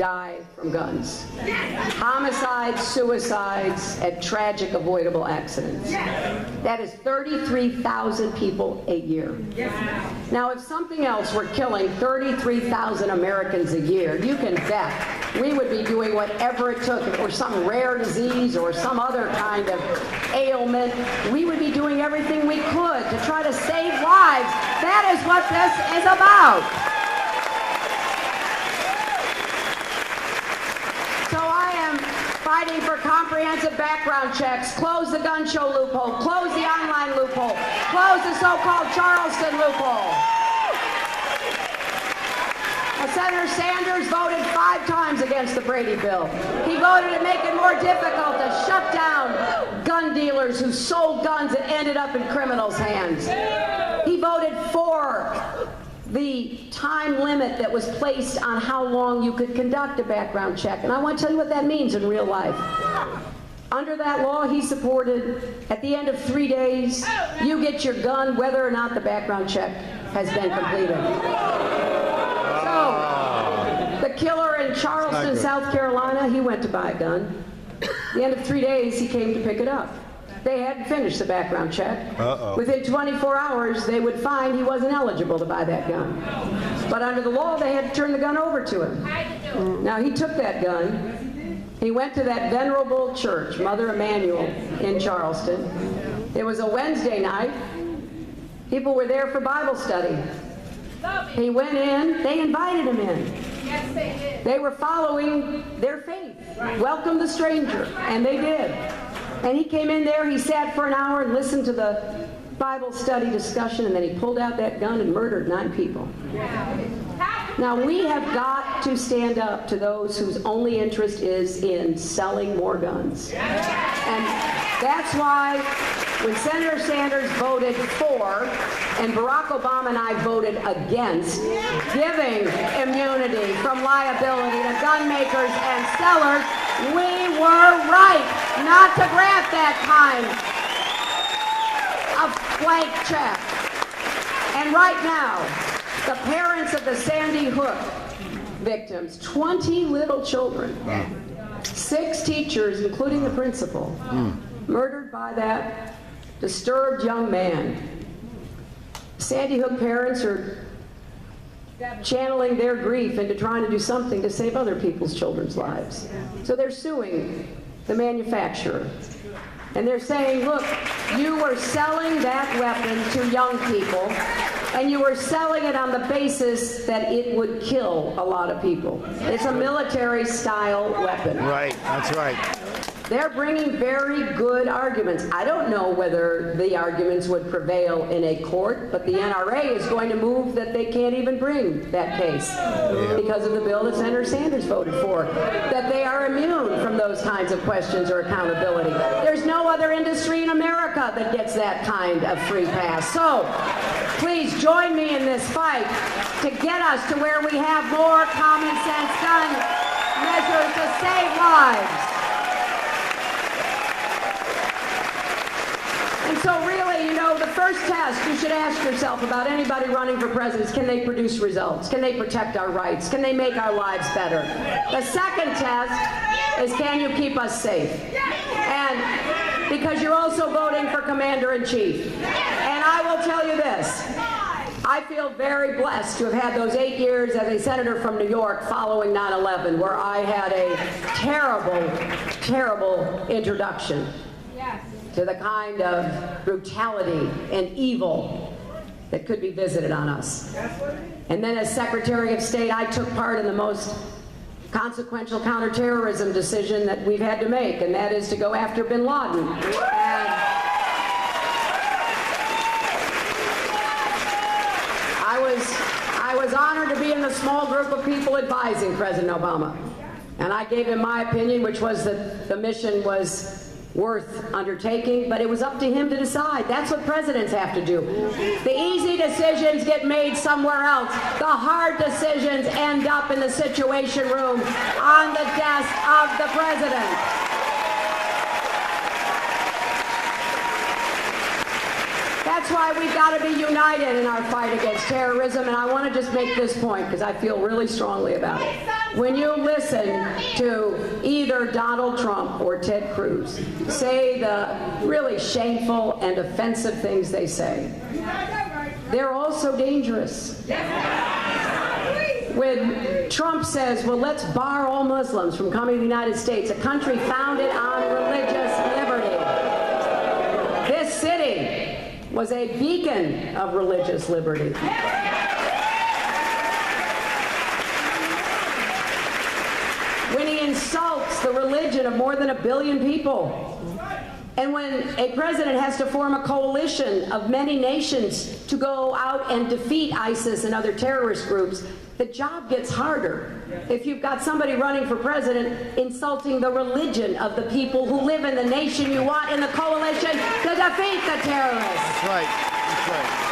die from guns. Homicides, suicides, and tragic avoidable accidents. That is 33,000 people a year. Now, if something else were killing 33,000 Americans a year, you can bet we would be doing whatever it took, or some rare disease or some other kind of ailment. We would be doing everything we could to try to save lives. That is what this is about. So I am fighting for comprehensive background checks, close the gun show loophole, close the online loophole, close the so-called Charleston loophole. Now, Senator Sanders voted 5 times against the Brady bill. He voted to make it more difficult to shut down gun dealers who sold guns that ended up in criminals' hands. He voted for the time limit that was placed on how long you could conduct a background check. And I want to tell you what that means in real life. Under that law, he supported, at the end of 3 days, you get your gun whether or not the background check has been completed. So, the killer in Charleston, South Carolina, he went to buy a gun. At the end of 3 days, he came to pick it up. They hadn't finished the background check. Within 24 hours, they would find he wasn't eligible to buy that gun. But under the law, they had to turn the gun over to him. Now, he took that gun. He went to that venerable church, Mother Emanuel, in Charleston. It was a Wednesday night. People were there for Bible study. He went in. They invited him in. Yes, they did. They were following their faith. Welcome the stranger. And they did. And he came in there, he sat for an hour and listened to the Bible study discussion, and then he pulled out that gun and murdered 9 people. Now, we have got to stand up to those whose only interest is in selling more guns. And that's why when Senator Sanders voted for, and Barack Obama and I voted against, giving immunity from liability to gun makers and sellers, we were right not to grant that kind of blank check. And right now, the parents of the Sandy Hook victims, 20 little children, 6 teachers, including the principal, murdered by that disturbed young man. Sandy Hook parents are channeling their grief into trying to do something to save other people's children's lives. So they're suing the manufacturer. And they're saying, look, you were selling that weapon to young people, and you were selling it on the basis that it would kill a lot of people. It's a military-style weapon. Right, that's right. They're bringing very good arguments. I don't know whether the arguments would prevail in a court, but the NRA is going to move that they can't even bring that case because of the bill that Senator Sanders voted for, that they are immune from those kinds of questions or accountability. There's no other industry in America that gets that kind of free pass. So please join me in this fight to get us to where we have more common sense gun measures to save lives. And so really, you know, the first test you should ask yourself about anybody running for president is, can they produce results? Can they protect our rights? Can they make our lives better? The second test is, can you keep us safe? And because you're also voting for commander-in-chief. And I will tell you this. I feel very blessed to have had those 8 years as a senator from New York following 9/11, where I had a terrible, terrible introduction to the kind of brutality and evil that could be visited on us. And then as Secretary of State, I took part in the most consequential counterterrorism decision that we've had to make, and that is to go after bin Laden. And I was honored to be in the small group of people advising President Obama. And I gave him my opinion, which was that the mission was worth undertaking, but it was up to him to decide. That's what presidents have to do. The easy decisions get made somewhere else. The hard decisions end up in the Situation Room on the desk of the president. That's why we've got to be united in our fight against terrorism, and I want to just make this point because I feel really strongly about it. when you listen to either Donald Trump or Ted Cruz say the really shameful and offensive things they say, they're also dangerous. When Trump says, well, let's bar all Muslims from coming to the United States, a country founded on religious liberty. This city was a beacon of religious liberty. When he insults the religion of more than 1 billion people, and when a president has to form a coalition of many nations to go out and defeat ISIS and other terrorist groups, the job gets harder if you've got somebody running for president insulting the religion of the people who live in the nation you want in the coalition to defeat the terrorists. That's right. That's right.